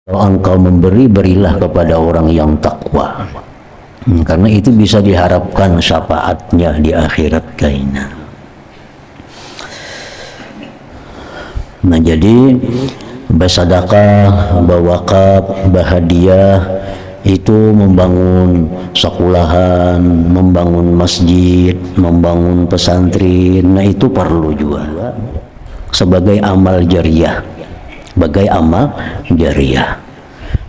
Kalau engkau memberi, berilah kepada orang yang takwa. Karena itu bisa diharapkan syafaatnya di akhirat kaina. Nah, jadi bersedekah, berwakaf, berhadiah itu membangun sekolahan, membangun masjid, membangun pesantren. Nah, itu perlu juga sebagai amal jariah. Sebagai amal jariah.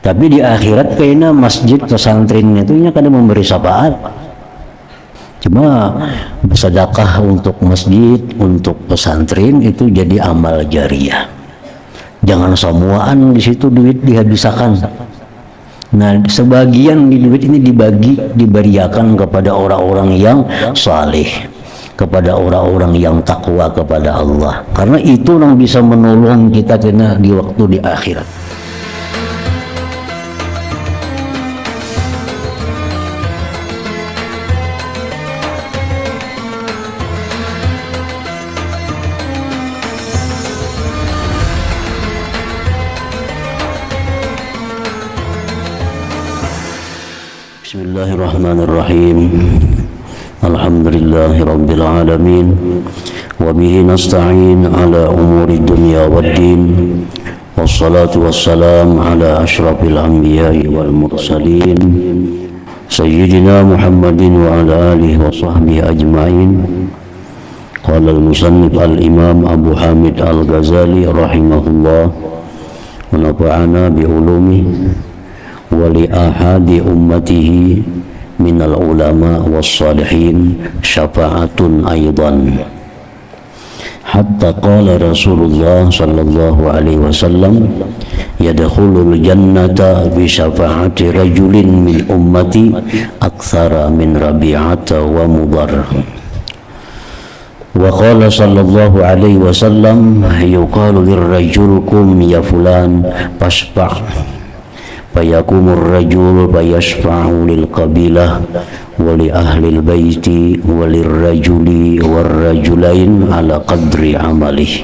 Tapi di akhirat kayaknya masjid pesantren itu kadang memberi syafaat. Cuma bersedekah untuk masjid, untuk pesantren itu jadi amal jariah. Jangan semuaan di situ duit dihabiskan. Nah, sebagian di duit ini diberiakan kepada orang-orang yang saleh, kepada orang-orang yang takwa kepada Allah. Karena itu yang bisa menolong kita di waktu di akhirat. Bismillahirrahmanirrahim. Alhamdulillahi rabbil alamin. Wa bihi nasta'in ala umuri dunya waddin. Wassalatu wassalam ala ashrafil anbiya'i wal mursalin. Sayyidina Muhammadin wa ala alihi wa sahbihi ajma'in. Qala al-musannif al-imam Abu Hamid al-Ghazali rahimahullah. Wa nafa'ana bi ulumihi wa li ahadi ummatihi minal ulama wassalihin syafa'atun aidan hatta qala Rasulullah sallallahu alaihi wasallam yadkhulul jannata bi syafa'ati rajulin min ummati aktsara min Rabi'ata wa Mudhar. Wa qala sallallahu alaihi wasallam yuqalu lirrajul kum ya fulan fasfa' fayakumur rajul fayashfa'u lil qabilah wa li ahli baiti wa lirrajuli warrajulain ala qadri amalih.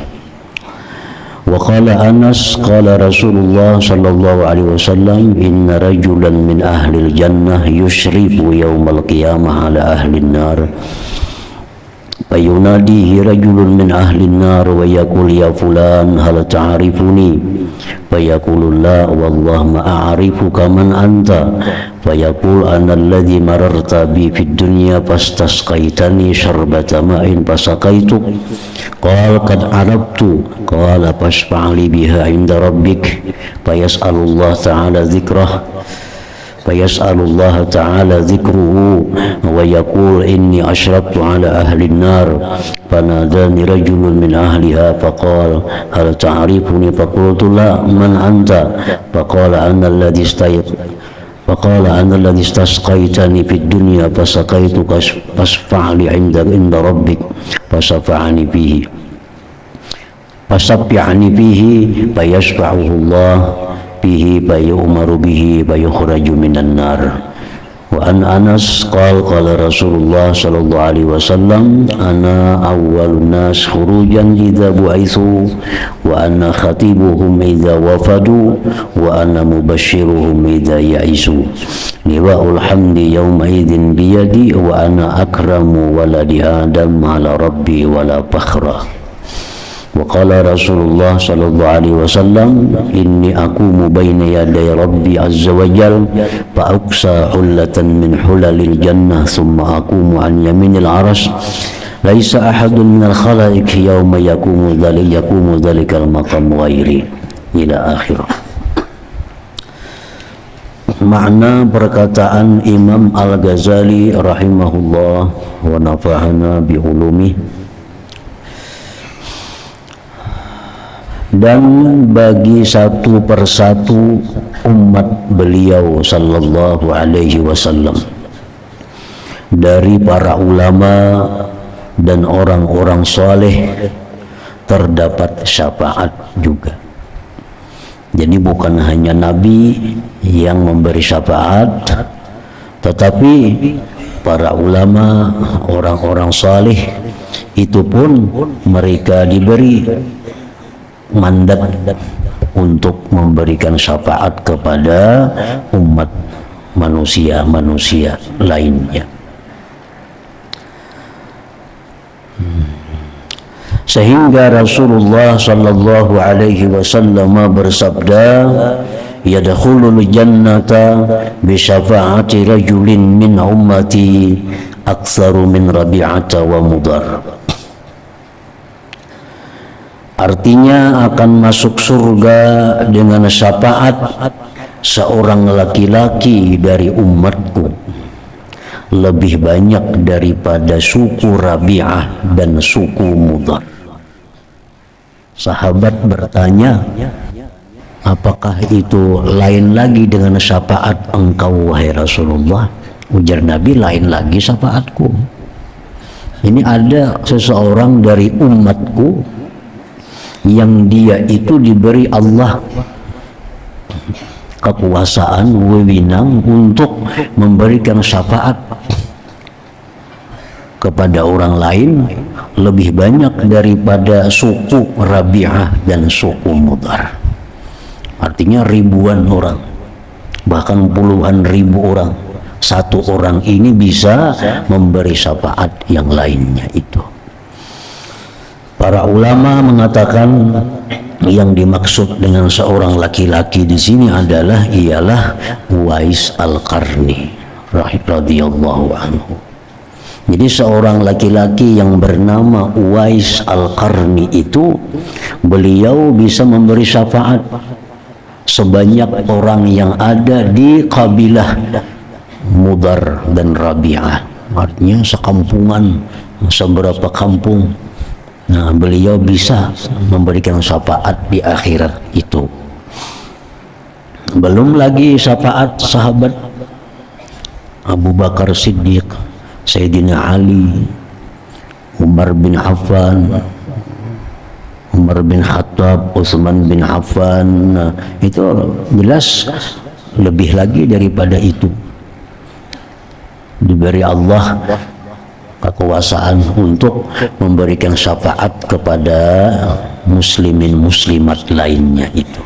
Wa qala Anas qala Rasulullah sallallahu alaihi wasallam inna rajulan min ahli jannah yushrifu yawmal qiyamah ala ahli nar fayunadihi rajulun min ahli nar wa yaqul ya fulan hal ta'rifuni fayaqulu la wallah ma a'rifuka man anta fayaqul ana alladhi mararta bi fid dunya fastasqaitani syarbata ma'in fasaqaitu qala qad arabtu qala fashfa'li biha 'inda rabbik fayas'alullah ta'ala dzikrah fayas'alullah ta'ala dzikruhu wa yaqul inni ashraftu ala ahli an-nar fanadani rajulun min ahliha faqala hal ta'rifuni faqultu la man anta faqala ana alladhi istasqaitani fid dunya fasaqaituka fasfa'li 'inda rabbik fasafa'ani fihi fayashfa'uhu Allah bihi bayu'maru bihi bayukhraju minan nar. Wa an Anas qala Rasulullah sallallahu alaihi wasallam ana awwalun nas khurujan idza bu'itsu wa ana khatibuhum idza wafadu wa ana mubashiruhum idza ya'isu liwa'ul hamdi yawma idzin biyadi wa ana akramu waladi adam ala rabbi wala fakhra. Wa qala Rasulullah sallallahu alaihi wasallam inni aqumu baina yaday rabbi azza wa jal fa aqsa hullatan min hulalil jannah thumma aqumu an yaminil arash laisa ahadun minal khalaiq yawma yaqumu dhalikal maqam ghairi ila akhir. Makna perkataan Imam Al-Ghazali rahimahullah wa nafa'ana bi ulumihi. Dan bagi satu persatu umat beliau sallallahu alaihi wasallam dari para ulama dan orang-orang soleh terdapat syafaat juga. Jadi bukan hanya Nabi yang memberi syafaat, tetapi para ulama, orang-orang soleh itu pun mereka diberi mandat untuk memberikan syafaat kepada umat manusia lainnya. Sehingga Rasulullah sallallahu alaihi wasallam bersabda, yadkhulul jannata bi syafaati rajulin min ummati aktsaru min Rabi'ata wa Mudhar. Artinya akan masuk surga dengan syafaat seorang laki-laki dari umatku lebih banyak daripada suku Rabi'ah dan suku Mudhar. Sahabat bertanya, apakah itu lain lagi dengan syafaat engkau wahai Rasulullah? Ujar Nabi, lain lagi syafaatku. Ini ada seseorang dari umatku yang dia itu diberi Allah kekuasaan, wewenang untuk memberikan syafaat kepada orang lain lebih banyak daripada suku Rabi'ah dan suku Mudhar. Artinya ribuan orang, bahkan puluhan ribu orang. Satu orang ini bisa memberi syafaat yang lainnya itu. Para ulama mengatakan yang dimaksud dengan seorang laki-laki di sini ialah Uwais Al-Qarni radhiyallahu anhu. Jadi seorang laki-laki yang bernama Uwais Al-Qarni itu, beliau bisa memberi syafaat sebanyak orang yang ada di kabilah Mudhar dan Rabi'ah. Artinya sekampungan, seberapa kampung. Nah, beliau bisa memberikan syafaat di akhirat itu. Belum lagi syafaat sahabat Abu Bakar Siddiq, Sayyidina Ali, Umar bin Affan, Umar bin Khattab, Utsman bin Affan. Nah, itu jelas lebih lagi daripada itu. Diberi Allah kekuasaan untuk memberikan syafaat kepada muslimin muslimat lainnya itu.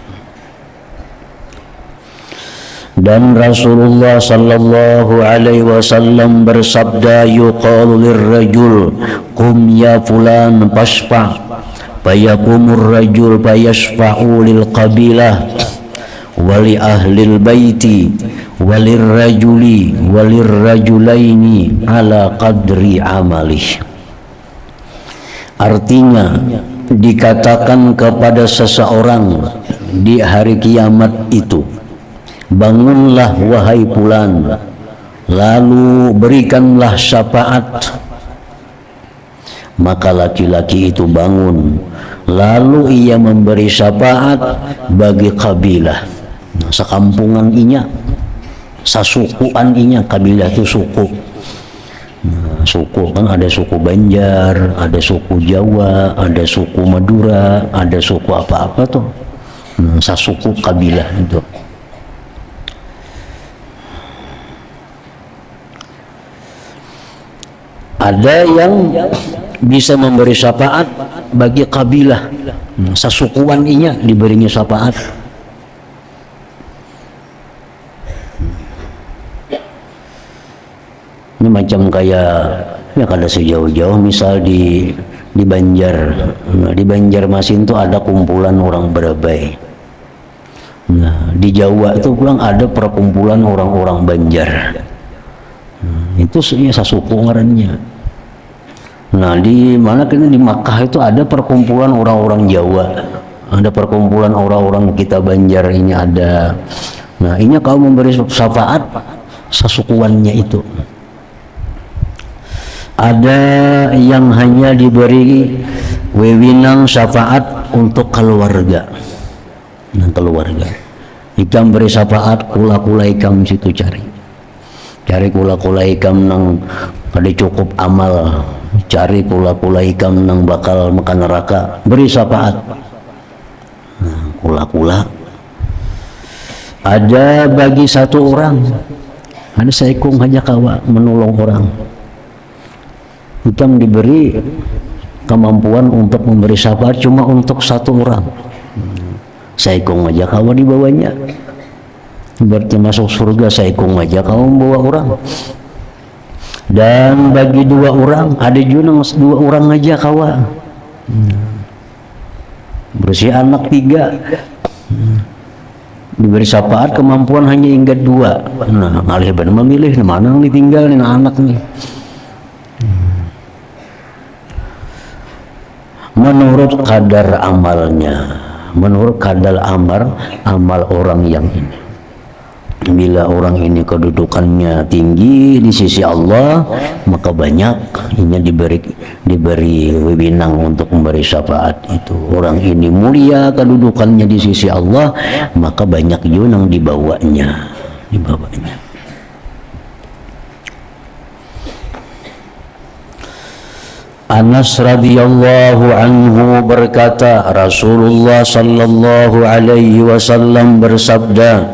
Dan Rasulullah sallallahu alaihi wasallam bersabda, yuqalu lirrajul qum ya fulan fashfa' fayakumur rajul fayashfa'u lil qabilah wali ahlil baiti walirrajuli walirrajulaini ala qadri amalih. Artinya dikatakan kepada seseorang di hari kiamat itu, bangunlah wahai fulan, lalu berikanlah syafaat. Maka laki-laki itu bangun, lalu ia memberi syafaat bagi kabilah, sekampungan inya, sasukuan inya. Kabilah itu suku. Nah, suku kan ada suku Banjar, ada suku Jawa, ada suku Madura, ada suku apa-apa tuh. Nah, sasuku kabilah itu. Ada yang bisa memberi syafaat bagi kabilah, sasukuan inya diberinya syafaat. Ini macam kayak ya kada sejauh-jauh, misal di Banjar. Nah, di Banjarmasin itu ada kumpulan orang Barabai. Nah, di Jawa itu pulang ada perkumpulan orang-orang Banjar. Itu sasuku ngarannya. Nah, di mana kita di Makkah itu ada perkumpulan orang-orang Jawa, ada perkumpulan orang-orang kita Banjar ini ada. Nah, ini kau memberi syafaat sasukuannya itu. Ada yang hanya diberi wewenang syafaat untuk keluarga. Nah, keluarga. Ikam beri syafaat kula-kula ikam situ cari kula-kula ikam nang kada cukup amal, cari kula-kula ikam nang bakal makan neraka, beri syafaat. Nah, kula-kula ada bagi satu orang, ada seekung hanya kawa menolong orang. Ikam diberi kemampuan untuk memberi syafaat cuma untuk satu orang. Saikong aja kawa dibawanya. Berarti masuk surga saikong aja kawa membawa orang. Dan bagi dua orang, ada juga dua orang aja kawa. Bersih anak 3. Diberi syafaat kemampuan hanya hingga 2. Nah, alih benar memilih mana yang ditinggal nih anak nih. Menurut kadar amalnya, menurut kadar amal orang yang ini. Bila orang ini kedudukannya tinggi di sisi Allah, maka banyak ini diberi wewenang untuk memberi syafaat itu. Orang ini mulia kedudukannya di sisi Allah, maka banyak juga yang dibawanya. Anas radhiyallahu anhu berkata, Rasulullah sallallahu alaihi wasallam bersabda,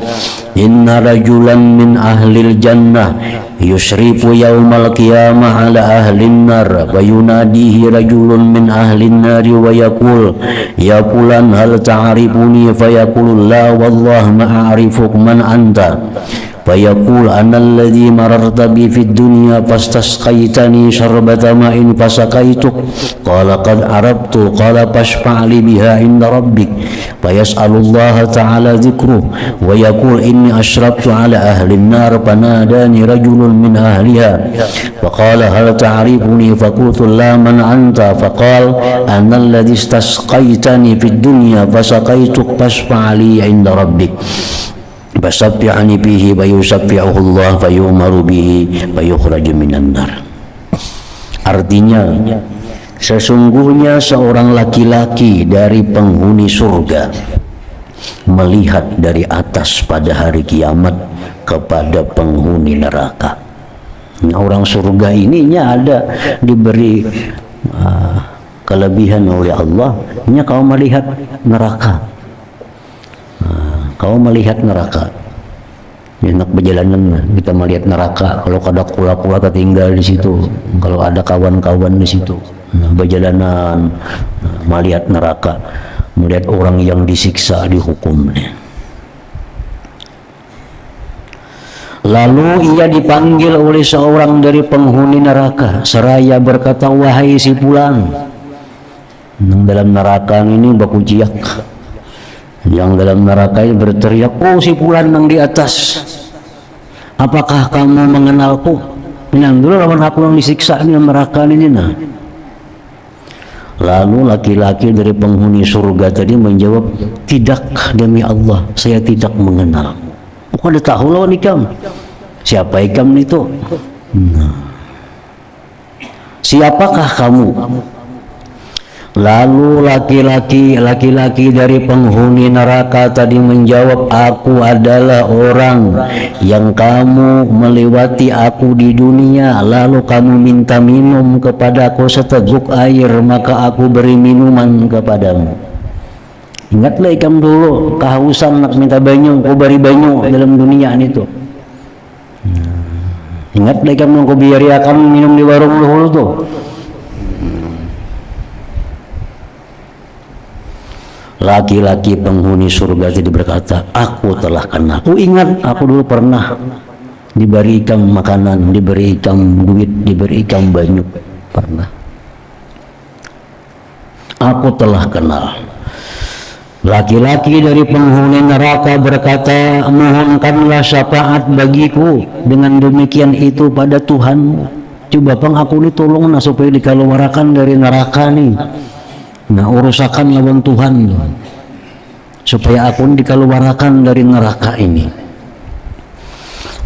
Inna rajulan min ahlil jannah yusrifu yawmal qiyamah ala ahlin nar wa yunadihi rajulun min ahlin nari wa yaqul ya fulan hal ta'rifuni fayaqulu la wallah ma a'rifuk man anta fayaqul ana alladhi mararta bi fid dunya fastasqaitani syarbata ma'in fasaqaituk qala qad arabtu qala fashfa' li biha inda rabbik fayas'alullaha ta'ala dhikruh wa yaqul inni ashrabtu ala ahli an-nar fanadani rajulun min ahliha faqala hal ta'rifuni faqultu la man anta faqala ana alladhi istasqaitani fid dunya fasaqaituk fashfa' li inda rabbik Fasabbi'ani bihi wa yusabbi'uhu Allah fa yu'maru bihi fa yukhraju minan nar. Artinya sesungguhnya seorang laki-laki dari penghuni surga melihat dari atas pada hari kiamat kepada penghuni neraka. Nah, orang surga ininya ada diberi kelebihan oleh Allah, nya kau melihat neraka. Kau melihat neraka, enak perjalanan kita melihat neraka. Kalau ada kula-kula tertinggal di situ, kalau ada kawan-kawan di situ, perjalanan melihat neraka, melihat orang yang disiksa dihukumnya. Lalu ia dipanggil oleh seorang dari penghuni neraka, seraya berkata, wahai si fulan, yang dalam neraka ini baku jiak. Yang dalam neraka ini berteriak, oh si fulan yang di atas, apakah kamu mengenalku? Yang dulu lawan aku yang disiksa ini neraka ini. Nah, lalu laki-laki dari penghuni surga tadi menjawab, tidak demi Allah, saya tidak mengenal. Bukan dia tahu lawan ikam. Siapa ikam itu? Nah, siapakah kamu? Lalu laki-laki dari penghuni neraka tadi menjawab, aku adalah orang yang kamu melewati aku di dunia, lalu kamu minta minum kepadaku seteguk air, maka aku beri minuman kepadamu. Ingatlah ikam dulu kehausan nak minta banyu, aku beri banyu dalam dunia itu. Ingatlah ikam aku biari akan minum di warung dulu tuh. Laki-laki penghuni surga tadi berkata, aku telah kenal. Aku ingat, aku dulu pernah diberi ikan makanan, diberi ikan duit, diberi ikan banyak. Pernah. Aku telah kenal. Laki-laki dari penghuni neraka berkata, mohonkanlah syafaat bagiku dengan demikian itu pada Tuhanmu. Coba bang aku ditolong supaya dikeluarkan dari neraka nih. Nah, urusakan lawan Tuhan supaya aku dikeluarkan dari neraka ini.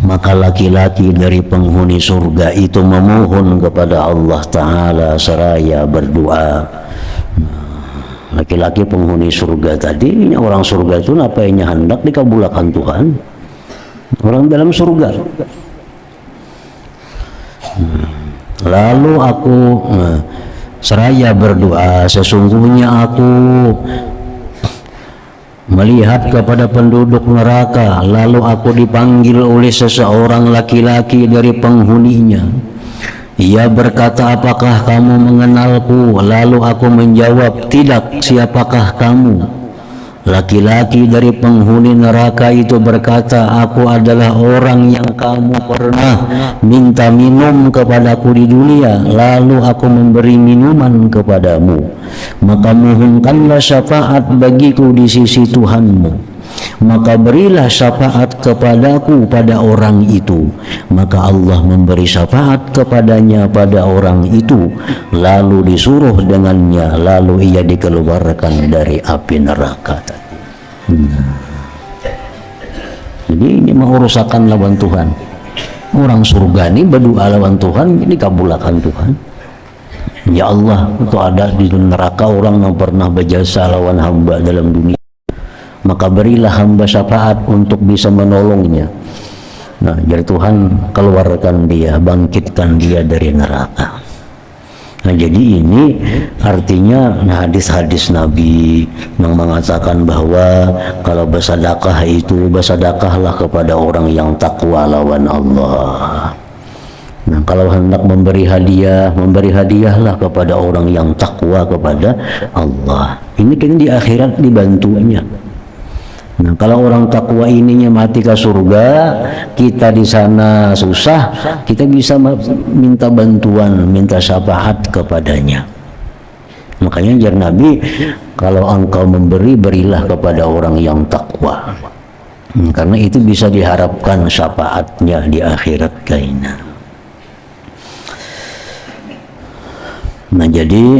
Maka laki-laki dari penghuni surga itu memohon kepada Allah Ta'ala seraya berdoa. Laki-laki penghuni surga tadi, orang surga itu apa yang hendak dikabulkan Tuhan. Orang dalam surga. Lalu aku seraya berdoa, sesungguhnya aku melihat kepada penduduk neraka, lalu aku dipanggil oleh seseorang laki-laki dari penghuninya. Ia berkata, apakah kamu mengenalku? Lalu aku menjawab, tidak, siapakah kamu? Laki-laki dari penghuni neraka itu berkata, aku adalah orang yang kamu pernah minta minum kepadaku di dunia, lalu aku memberi minuman kepadamu, maka mohonkanlah syafaat bagiku di sisi Tuhanmu. Maka berilah syafaat kepadaku pada orang itu, maka Allah memberi syafaat kepadanya pada orang itu, lalu disuruh dengannya, lalu ia dikeluarkan dari api neraka tadi. Jadi ini mengurusakan lawan Tuhan. Orang surga ini berdoa lawan Tuhan, ini kabulkan Tuhan. Ya Allah, itu ada di neraka orang yang pernah berjasa lawan hamba dalam dunia, maka berilah hamba syafaat untuk bisa menolongnya. Nah, jadi Tuhan keluarkan dia, bangkitkan dia dari neraka. Nah, jadi ini artinya hadis-hadis Nabi yang mengatakan bahwa kalau bersedekah itu bersedekahlah kepada orang yang takwa lawan Allah. Nah, kalau hendak memberi hadiahlah kepada orang yang takwa kepada Allah. Ini kan di akhirat dibantunya. Nah, kalau orang takwa ininya mati ke surga, kita di sana susah, kita bisa minta bantuan, minta syafaat kepadanya. Makanya jar Nabi, kalau engkau memberi, berilah kepada orang yang takwa. Karena itu bisa diharapkan syafaatnya di akhirat kaina. Nah, jadi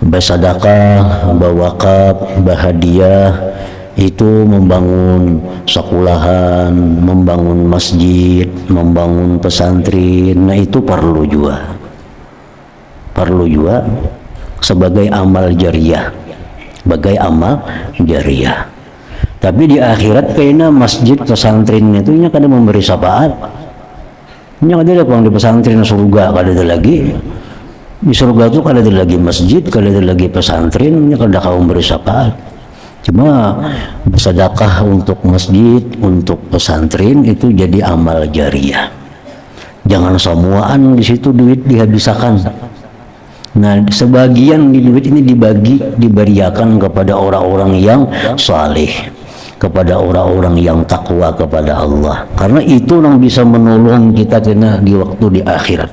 bersedekah, berwakaf, berhadiah itu membangun sekolahan, membangun masjid, membangun pesantren. Nah, itu perlu juga sebagai amal jariah, Tapi di akhirat kayaknya masjid pesantren itu nya kada memberi syafaat. Nya kada ada di pesantren surga, kada ada lagi. Di surga itu kada ada lagi masjid, kada ada lagi pesantren, nya kada kau memberi syafaat. Cuma bersedekah untuk masjid, untuk pesantren itu jadi amal jariah. Jangan semuaan di situ duit dihabiskan. Nah, sebagian di duit ini diberiakan kepada orang-orang yang saleh, kepada orang-orang yang takwa kepada Allah. Karena itu yang bisa menolong kita kena di waktu di akhirat.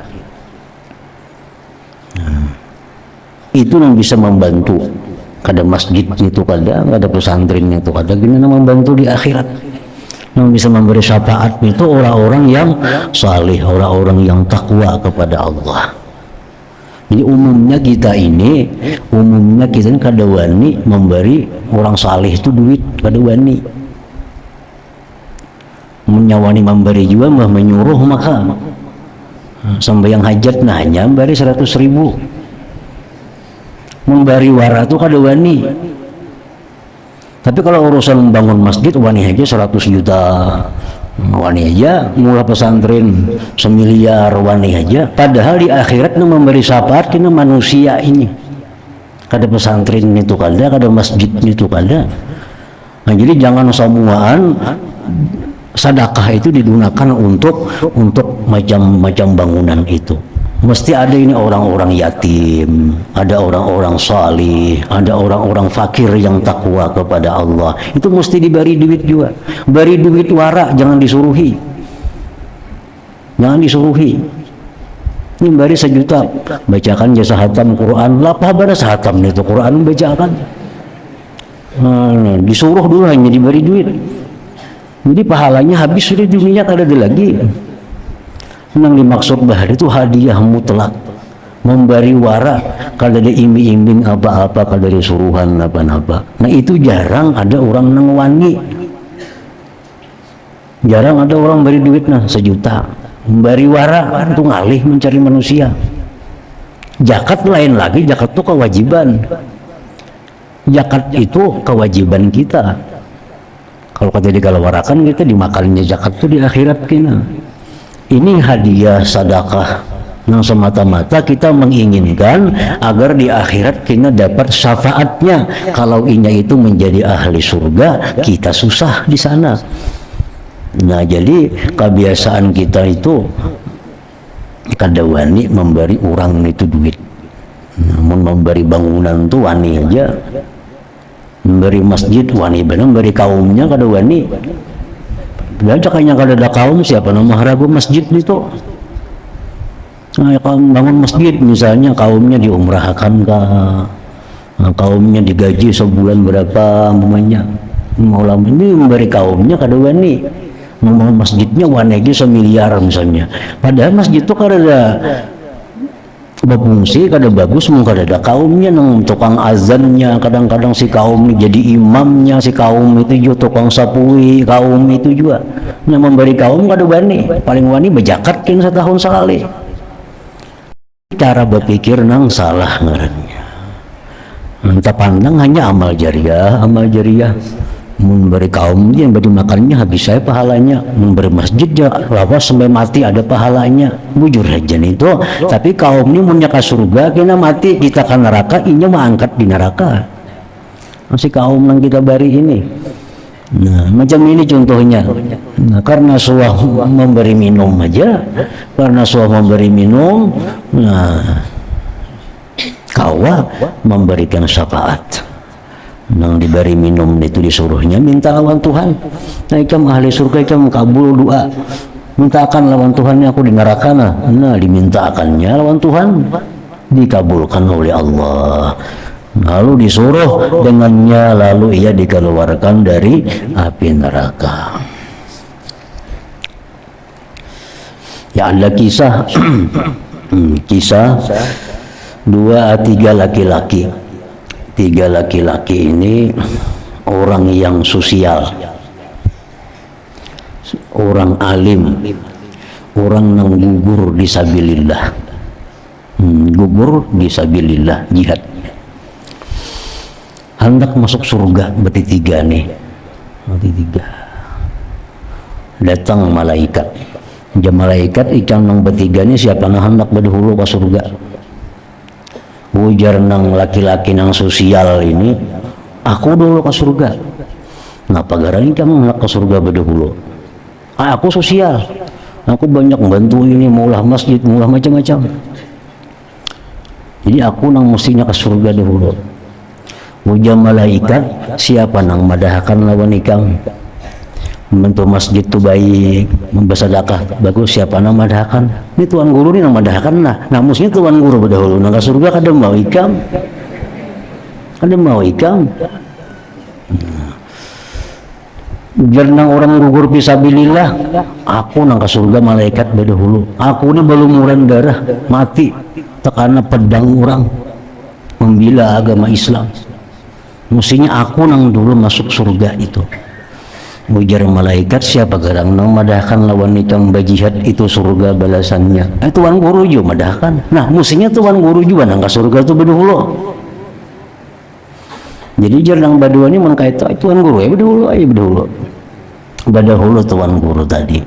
Nah, itu yang bisa membantu. Kada masjid itu kada pesantren itu kada, gini membantu di akhirat. Yang bisa memberi syafaat itu orang-orang yang saleh, orang-orang yang takwa kepada Allah. Jadi umumnya kita ini kada wani memberi orang saleh itu duit, kada wani. Menyawani memberi juga mah menyuruh maka sembahyang hajat nah hanya memberi 100.000. Memberi wara itu kada wani. Tapi kalau urusan membangun masjid wani aja 100 juta, wani aja, mula pesantren 1 miliar wani aja. Padahal di akhirat memberi syafaat kena manusia ini. Kada pesantren itu kada masjid itu kada. Nah, jadi jangan semuaan sedekah itu digunakan untuk macam-macam bangunan itu. Mesti ada ini orang-orang yatim, ada orang-orang salih, ada orang-orang fakir yang takwa kepada Allah. Itu mesti diberi duit juga. Beri duit wara, jangan disuruhi. Ini beri 1 juta, bacakan jasa hatam Quran. Lapah pada hatam itu Quran bacakan. Nah, disuruh dulu hanya diberi duit. Jadi pahalanya habis sudah dunia kada ada lagi. Yang dimaksud bahar itu hadiah mutlak, memberi wara, kalau ada iming-iming apa-apa, kalau ada suruhan apa-apa. Nah, itu jarang ada orang nang wani, jarang ada orang beri duit 1 juta, memberi wara itu ngalih mencari manusia. Zakat lain lagi, zakat itu kewajiban, zakat itu kewajiban kita. Kalau kata dikalawarakan kita dimakannya zakat itu di akhirat kita. Ini hadiah sedekah yang semata-mata kita menginginkan agar di akhirat kita dapat syafaatnya. Kalau inya itu menjadi ahli surga, kita susah di sana. Nah, jadi kebiasaan kita itu kada wani memberi orang itu duit. Namun memberi bangunan itu wani aja. memberi masjid wani bener memberi kaumnya kada wani. Dan cakanya kada ada kaum siapa nama haragu masjid itu. Nah, kaum bangun masjid misalnya kaumnya diumrahkan kaumnya digaji sebulan berapa umpamanya. Ulama ini memberi kaumnya kada wani. Membangun masjidnya wanegi semiliar misalnya. Padahal masjid itu kada ada berfungsi, kada bagus, kada ada kaumnya nang tukang azannya, kadang-kadang si kaum ini jadi imamnya, si kaum itu juga tukang sapui, kaum itu juga yang memberi kaum kada wani, paling wani bejakat kin setahun sekali. Cara berpikir nang salah ngarannya. Entah pandang hanya amal jariah, memberi kaum yang beri makannya habis saya pahalanya, memberi masjid ya lawas sampai mati ada pahalanya, bujur aja itu. Tapi kaum ini punya ke surga, kena mati kita ke neraka, inya mengangkat di neraka. Masih kaum yang kita beri ini. Nah, macam ini contohnya. Nah, karena suah memberi minum aja, nah kawa memberikan syafaat. Nang diberi minum itu disuruhnya minta lawan Tuhan. Nah, ikam ahli surga, ikam kabul doa, mintakan lawan Tuhan aku di neraka. Nah dimintakannya lawan Tuhan dikabulkan oleh Allah, lalu disuruh dengannya, lalu ia dikeluarkan dari api neraka. Ya ada kisah kisah 2-3 laki-laki. 3 laki-laki ini orang yang sosial, orang alim, orang yang gugur disabilillah, gugur disabilillah jihad, hendak masuk surga. Bertiga nih, datang malaikat. Malaikat ikan nang bertiga nih siapa nang hendak berdahulu ke surga. Ujar nang laki-laki nang sosial ini, aku dulu ke surga. Kenapa garang kamu hendak ke surga berdahulu? Aku sosial, aku banyak membantu ini, maulah masjid, maulah macam-macam. Jadi aku nang mestinya ke surga dahulu. Ujar malaikat, siapa nang madahkan lawan ikam? Membantu masjid tu baik, membersedekah bagus, siapa nang madahkan? Ini tuan guru ni nang madahkan lah. Nah mestinya tuan guru berdahulu nang ke surga kada mau ikam. Biar nang orang gugur fisabilillah, aku nang ke surga malaikat berdahulu. Aku ni belumuran darah, mati tekana pedang orang membela agama Islam. Mestinya aku nang dulu masuk surga itu. Ujar malaikat, siapa garang nang madahkan lawan ikam bajihad itu surga balasannya. Tuan guru juga madahkan. Nah mestinya tuan guru juga nang ke surga itu berdahulu. Jadi jarang badua ini mengkait tuan guru ya berdahulu tuan guru tadi,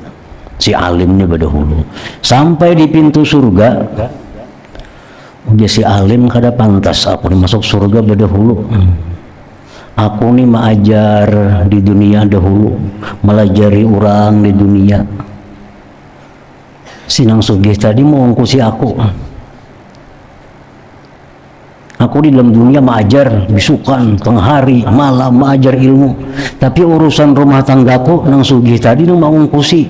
si alim ini berdahulu sampai di pintu surga. Dia si alim kada pantas aku masuk surga berdahulu. Aku nih mengajar di dunia dahulu, melajari orang di dunia. Sinang sugih tadi mau ngkusi aku. Aku di dalam dunia mengajar bisukan, tengah hari, malam mengajar ilmu. Tapi urusan rumah tanggaku nang sugih tadi nang mau ngkusi.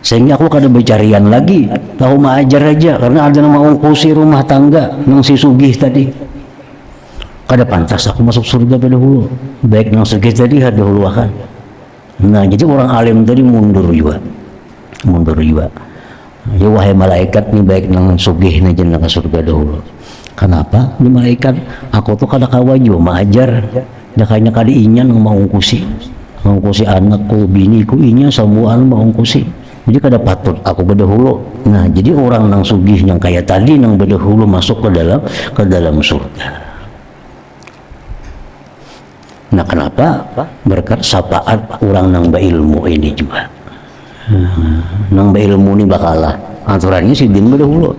Sehingga aku kada bercarian lagi, tahu mengajar aja karena ada nang mau ngkusi rumah tangga nang si sugih tadi. Kada pantas aku masuk surga berdahulu, baik nang sugih tadi dahulu akan. Nah jadi orang alim tadi mundur juga. Ya wahai malaikat nih baik nang sugih na jeneng ke surga dahulu. Kenapa? Ini malaikat aku tuh kada kawa juga mengajar. Jakanya kali inya nang mau ngkusi anakku, biniku inya semuaan mau ngkusi. Jadi kada patut aku berdahulu. Nah jadi orang nang sugih yang kayak tadi nang berdahulu masuk ke dalam surga. Nah kenapa? Berkat syafaat orang nang berilmu ini juga. Nang berilmu ini bakalah aturannya si din berdahulu.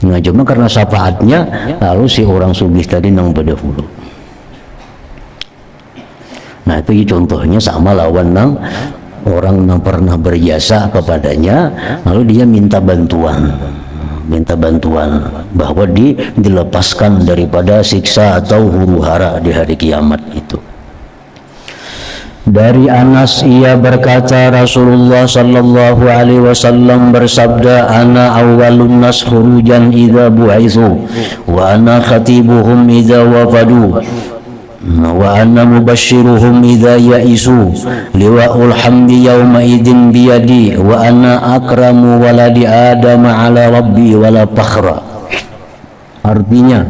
Nah cuma karena syafaatnya lalu si orang sugih tadi nang berdahulu. Nah itu contohnya sama lawan nang orang yang pernah berjasa kepadanya lalu dia minta bantuan minta bantuan bahwa dilepaskan daripada siksa atau huru-hara di hari kiamat itu. Dari Anas ia berkata Rasulullah sallallahu alaihi wasallam bersabda, ana awwalun nas khurujan idza bu'itsu wa ana khatibuhum idza wafadu wa ana mubashiruhum idza ya'isu liwa'ul hamdi yawma idin biyadi wa ana akramu waladi adam ala rabbi wala fakhra. Artinya,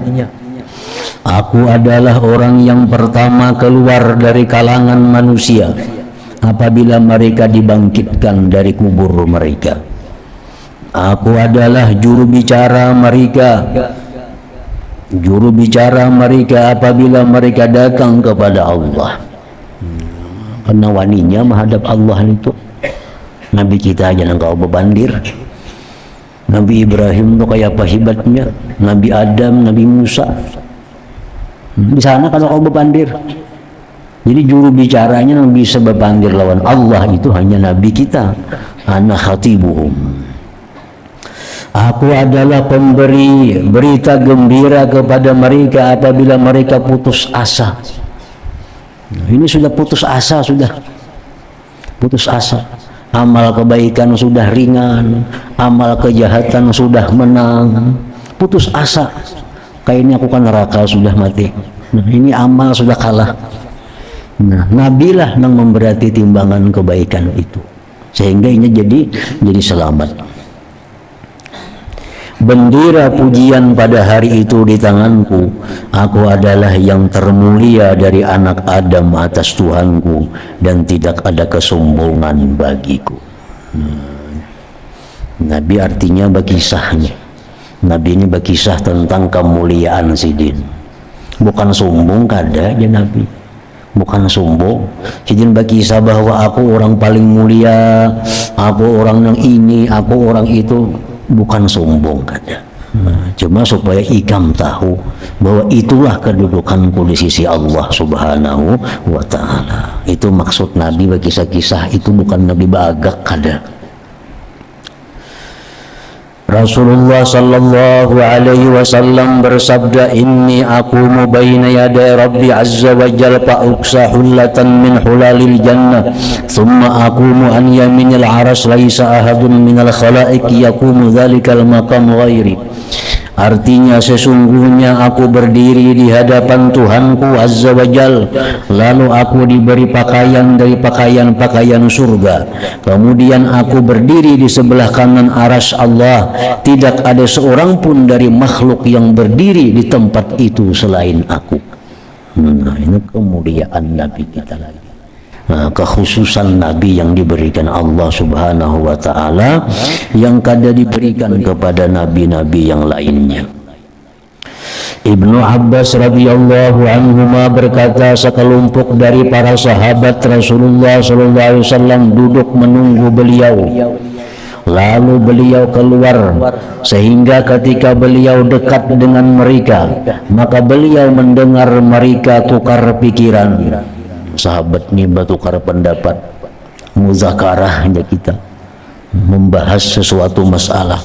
aku adalah orang yang pertama keluar dari kalangan manusia apabila mereka dibangkitkan dari kubur mereka. Aku adalah juru bicara mereka apabila mereka datang kepada Allah. Karena waninya menghadap Allah itu. Nabi kita aja yang kau bebandir. Nabi Ibrahim itu kayak apa hebatnya, Nabi Adam, Nabi Musa. Di sana kalau kau bebandir, jadi juru bicaranya yang bisa bebandir lawan Allah itu hanya Nabi kita. Ana khatibuhum. Aku adalah pemberi berita gembira kepada mereka apabila mereka putus asa. Ini sudah putus asa, putus asa. Amal kebaikan sudah ringan, amal kejahatan sudah menang, putus asa. Kayaknya aku kan neraka sudah mati. Nah, ini amal sudah kalah. Nah, nabilah yang memberati timbangan kebaikan itu, sehingga ini jadi selamat. Bendera pujian pada hari itu di tanganku. Aku adalah yang termulia dari anak Adam atas Tuhanku, dan tidak ada kesombongan bagiku. Nabi artinya berkisahnya. Nabi ini berkisah tentang kemuliaan Sidin. Bukan sombong kada ya Nabi. Bukan sombong. Sidin berkisah bahwa aku orang paling mulia, aku orang yang ini, aku orang itu. Bukan sombong kada. Cuma supaya ikam tahu bahwa itulah kedudukanku di sisi Allah Subhanahu wa ta'ala. Itu maksud Nabi berkisah-kisah, itu bukan Nabi bagak kada. Rasulullah sallallahu alaihi wasallam bersabda, inni aqumu baina yaday rabbi azza wa jalla fa uksa hullatan min hulalil jannah thumma aqumu an yaminil aras laisa ahadun minal khalaiq yaqumu dzalikal maqam ghairi. Artinya, sesungguhnya aku berdiri di hadapan Tuhanku Azza wa Jal, lalu aku diberi pakaian dari pakaian-pakaian surga. Kemudian aku berdiri di sebelah kanan aras Allah. Tidak ada seorang pun dari makhluk yang berdiri di tempat itu selain aku. Nah, ini kemuliaan Nabi kita lagi. Nah, kekhususan Nabi yang diberikan Allah Subhanahu wa ta'ala yang kada diberikan kepada nabi-nabi yang lainnya. Ibnu Abbas radhiyallahu anhuma berkata, sekelompok dari para sahabat Rasulullah sallallahu alaihi wasallam duduk menunggu beliau. Lalu beliau keluar, sehingga ketika beliau dekat dengan mereka, maka beliau mendengar mereka tukar pikiran. Sahabat ini bertukar pendapat, muzakarahnya kita membahas sesuatu masalah.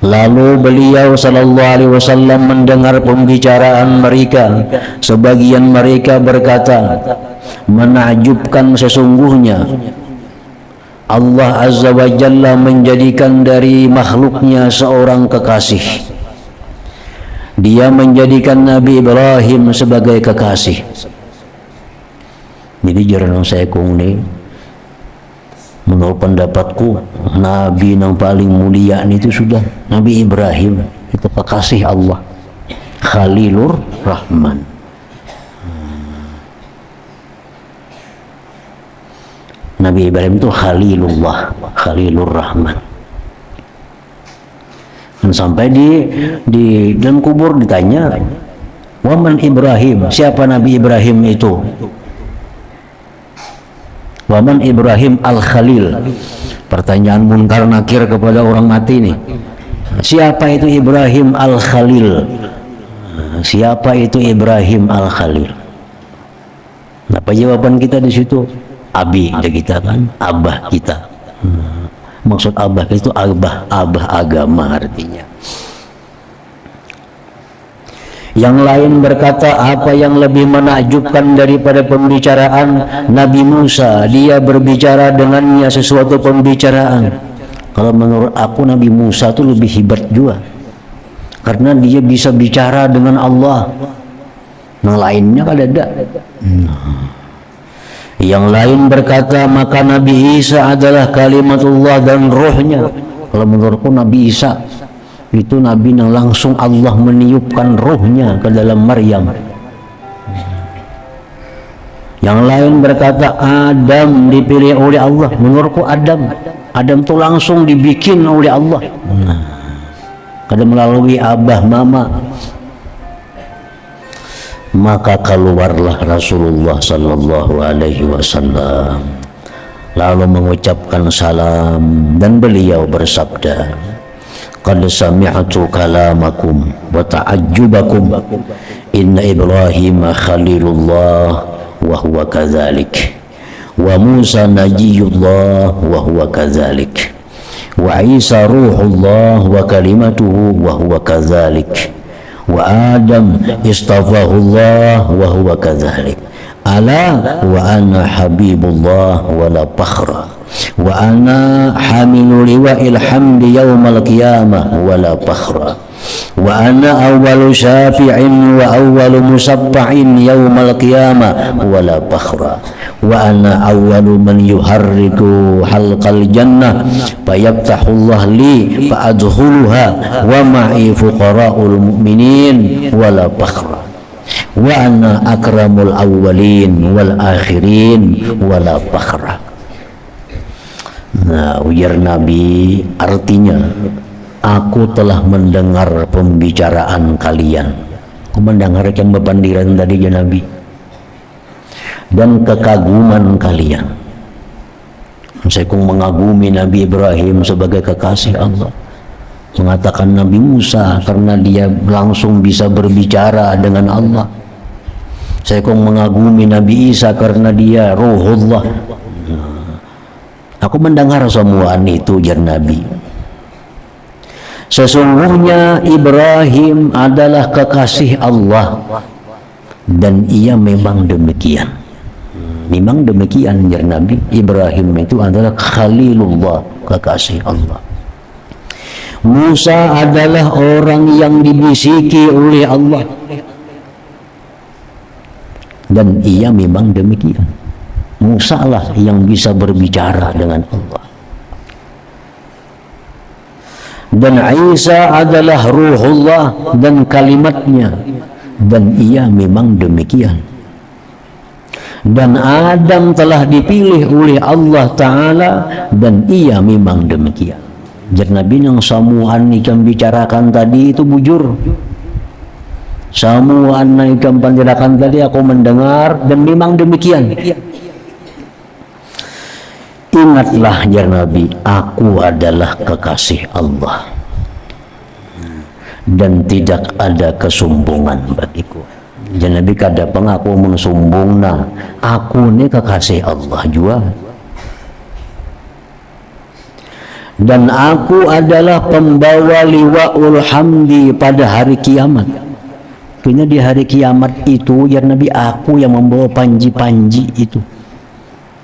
Lalu beliau sallallahu alaihi wasallam mendengar pembicaraan mereka. Sebagian mereka berkata, menakjubkan sesungguhnya Allah Azza wa Jalla menjadikan dari makhluknya seorang kekasih. Dia menjadikan Nabi Ibrahim sebagai kekasih. Jadi jarang saya kong nih, menurut pendapatku Nabi yang paling mulia itu sudah Nabi Ibrahim, itu kekasih Allah, Khalilur Rahman. Nabi Ibrahim itu Khalilullah, Khalilur Rahman. Dan sampai di dalam kubur ditanya, waman Ibrahim, siapa Nabi Ibrahim itu? Waman Ibrahim Al-Khalil. Pertanyaan munkar nakir kepada orang mati nih. Siapa itu Ibrahim Al-Khalil? Siapa itu Ibrahim Al-Khalil? Apa jawaban kita di situ? Abi kita kan, abah kita. Maksud abah itu abah agama artinya. Yang lain berkata, apa yang lebih menakjubkan daripada pembicaraan Nabi Musa? Dia berbicara dengannya sesuatu pembicaraan. Kalau menurut aku Nabi Musa itu lebih hebat juga, karena dia bisa bicara dengan Allah. Yang lainnya kan ada. Yang lain berkata, maka Nabi Isa adalah kalimatullah dan rohnya. Kalau menurutku Nabi Isa itu Nabi yang langsung Allah meniupkan rohnya ke dalam Maryam. Yang lain berkata, Adam dipilih oleh Allah. Menurutku Adam itu langsung dibikin oleh Allah. Kada melalui abah mama. Maka keluarlah Rasulullah sallallahu alaihi wasallam lalu mengucapkan salam, dan beliau bersabda, qad sami'tu kalamakum wa ta'ajjubakum, inna Ibrahim khalilullah wa huwa kadzalik, wa Musa najiyullah wa huwa kadzalik, wa Isa ruhullah wa kalimatuhu wa huwa kadzalik, wa Adam istafahullah wa huwa kadzalik, ala wa ana habibullah wa la fakhra, wa ana hamilu liwa'il hamdi yawmal qiyamah wa la fakhra, wa ana awwalu syafi'in wa awwalu musaffa'in yawmal qiyamah wa la fakhra, wa ana awwalu man yuharriku halqal jannah fayaftahullah li fa'adkhuluha wa ma'i fuqara'ul mu'minin wa la fakhra, wa ana akramul awwalin wal akhirin wa la fakhra. Nah, ujar Nabi, artinya aku telah mendengar pembicaraan kalian. Aku mendengar yang bepandiran tadi ya Nabi, dan kekaguman kalian. Saya mengagumi Nabi Ibrahim sebagai kekasih Allah, mengatakan Nabi Musa karena dia langsung bisa berbicara dengan Allah. Saya mengagumi Nabi Isa karena dia ruhullah. Aku mendengar semua itu jar Nabi. Sesungguhnya Ibrahim adalah kekasih Allah, dan ia memang demikian. Memang demikian jar Nabi. Ibrahim itu adalah khalilullah, kekasih Allah. Musa adalah orang yang dibisiki oleh Allah, dan ia memang demikian. Musa lah yang bisa berbicara dengan Allah. Dan Isa adalah ruhullah dan kalimatnya, dan ia memang demikian. Dan Adam telah dipilih oleh Allah Ta'ala, dan ia memang demikian. Jadi Nabi yang samuan ikan bicarakan tadi itu bujur. Samuan ikan bicarakan tadi aku mendengar, dan memang demikian. Ingatlah ya Nabi, aku adalah kekasih Allah, dan tidak ada kesombongan bagiku. Ya Nabi kada pengaku mensombong, nah aku ini kekasih Allah juga, dan aku adalah pembawa liwa'ul hamdi pada hari kiamat. Kini di hari kiamat itu ya Nabi, aku yang membawa panji-panji itu.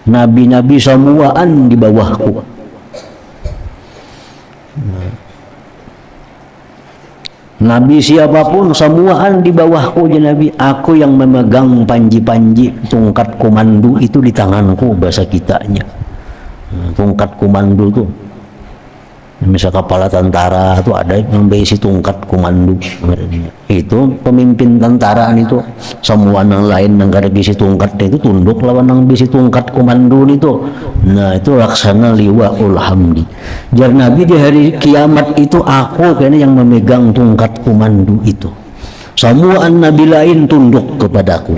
Nabi-nabi semuaan di bawahku. Nabi siapapun semuaan di bawahku ya Nabi. Aku yang memegang panji-panji, tungkat komando itu di tanganku, bahasa kitanya. Tungkat komando tuh, misal kepala tentara itu ada yang berisi tungkat komando. Itu pemimpin tentaraan itu, semua yang lain yang ada bisi tungkat itu tunduk lawan yang bisi tungkat komando itu. Nah itu laksana liwa'ul hamdi. Jar Nabi di hari kiamat itu aku kayaknya yang memegang tungkat komando itu. Semua nabi lain tunduk kepadaku,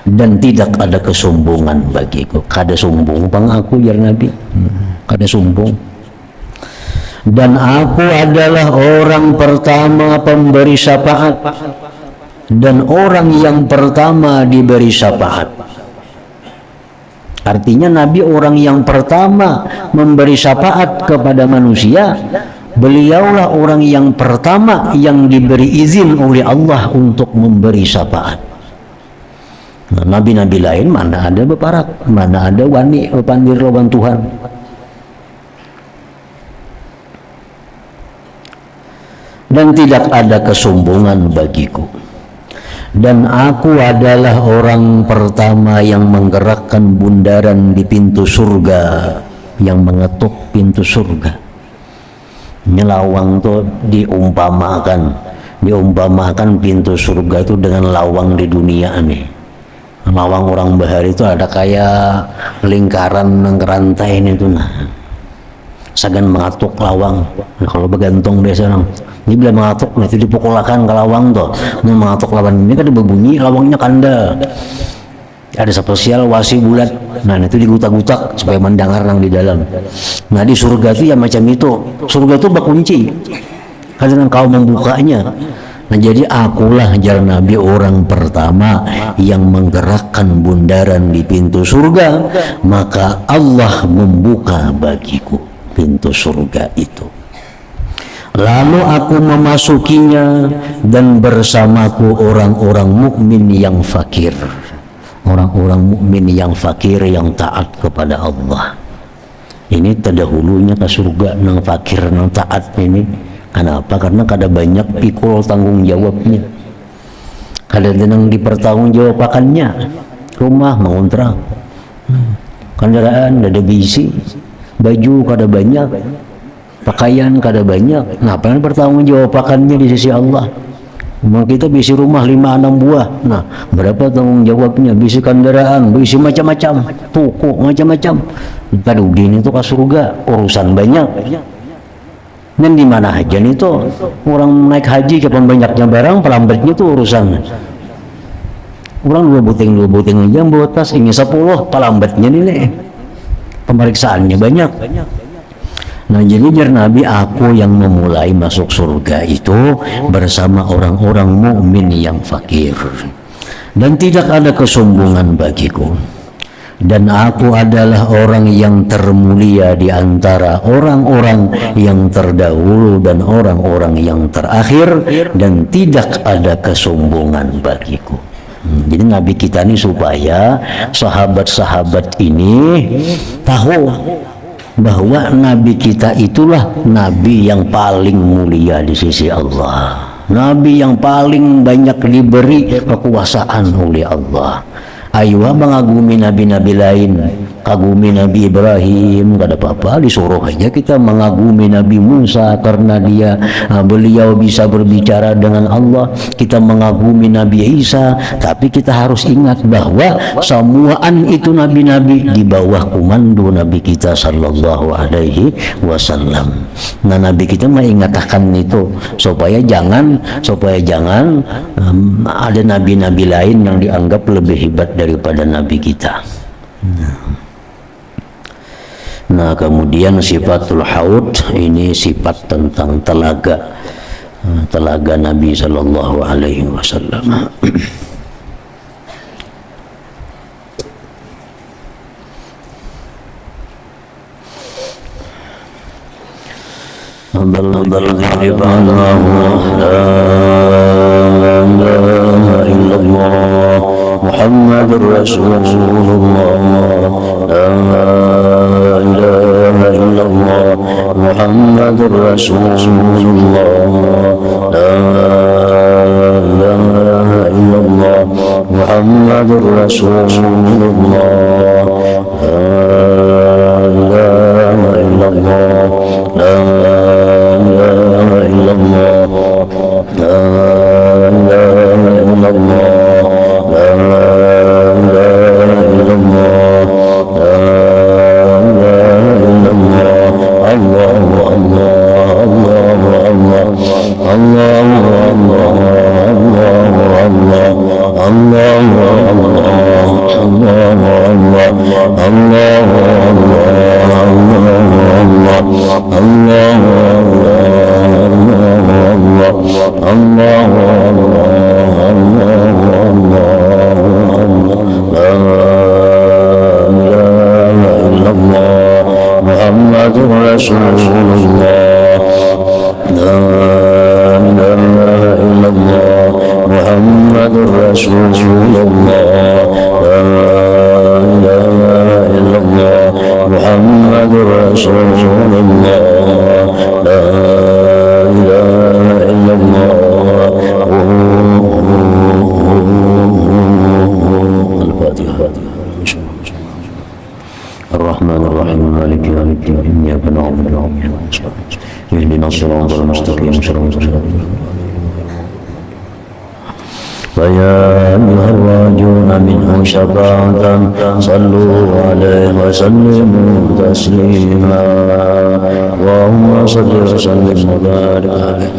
dan tidak ada kesombongan bagiku. Kada sombong bang aku jar Nabi, kada sombong. Dan aku adalah orang pertama pemberi syafaat, dan orang yang pertama diberi syafaat. Artinya Nabi orang yang pertama memberi syafaat kepada manusia. Beliaulah orang yang pertama yang diberi izin oleh Allah untuk memberi syafaat. Nah, nabi-nabi lain mana ada beparak, mana ada wani pandir lawan Tuhan. Dan tidak ada kesombongan bagiku. Dan aku adalah orang pertama yang menggerakkan bundaran di pintu surga, yang mengetuk pintu surga. Nyelawang tuh diumpamakan pintu surga itu dengan lawang di dunia nih. Lawang orang bahari itu ada kayak lingkaran ng rantai ini tuh, nah sagan mengatuk lawang. Nah, kalau bergantung biasa orang ini bila mengatuk, nah itu dipukulakan ke lawang tuh. Nah, mengatuk lawang ini kan berbunyi, lawangnya kanda. Ada spesial wasi bulat. Nah, itu digutak-gutak supaya mendengar nang di dalam. Nah, di surga itu ya macam itu. Surga itu berkunci. Kadang kau membukanya. Nah, jadi akulah jar Nabi orang pertama yang menggerakkan bundaran di pintu surga, maka Allah membuka bagiku pintu surga itu. Lalu aku memasukinya dan bersamaku orang-orang mukmin yang fakir. Orang-orang mukmin yang fakir yang taat kepada Allah. Ini terdahulunya ke surga nang fakir nang taat ini. Kenapa? Karena kada banyak pikul tanggung jawabnya. Kada tenang dipertanggungjawabkannya. Rumah mengontrak. Kendaraan ada bisi. Baju kada banyak. Pakaian kada banyak. Nah, apa yang pertanggungjawabannya di sisi Allah? Memang kita bisi rumah 5-6 buah. Nah, berapa tanggung jawabnya? Bisi kendaraan, bisi macam-macam, toko macam-macam. Kadudin itu ke surga, urusan banyak. Dan di mana aja nih tuh orang naik haji kapan banyaknya barang, pelambatnya tuh urusan. Orang dua buting aja bawa tas, ini 10, pelambatnya nih. Pemeriksaannya banyak. Nah, jadi jar Nabi, aku yang memulai masuk surga itu bersama orang-orang mukmin yang fakir. Dan tidak ada kesombongan bagiku. Dan aku adalah orang yang termulia di antara orang-orang yang terdahulu dan orang-orang yang terakhir, dan tidak ada kesombongan bagiku. Jadi Nabi kita ini supaya sahabat-sahabat ini tahu bahwa Nabi kita itulah Nabi yang paling mulia di sisi Allah, Nabi yang paling banyak diberi kekuasaan oleh Allah. Ayo mengagumi nabi-nabi lain, kagumi Nabi Ibrahim, kada apa-apa, disuruh aja kita mengagumi Nabi Musa karena beliau bisa berbicara dengan Allah. Kita mengagumi Nabi Isa, tapi kita harus ingat bahwa semuaan itu nabi-nabi di bawah komando Nabi kita sallallahu alaihi wasallam. Nah, Nabi kita mengingatkan itu supaya jangan ada nabi-nabi lain yang dianggap lebih hebat daripada Nabi kita. Nah, kemudian sifatul haud ini sifat tentang telaga Nabi sallallahu alaihi wasallam. محمد رسول الله لا إله إلا الله محمد رسول الله لا إله إلا الله محمد رسول الله لا إله إلا الله لا إله إلا الله لا إله إلا الله Allah محمد رسول الله لا إله إلا الله محمد رسول الله لا إله إلا الله محمد رسول الله لا إله إلا الله الفاتحة. الرحمن الرحيم مالك يوم الدين إياك نعبد وإياك نستعين اهدنا الصراط المستقيم صراط الذين فيا أيها الراجون منه شفاعة صلوا عليه وسلموا تسليما اللهم صل وسلم وبارك عليه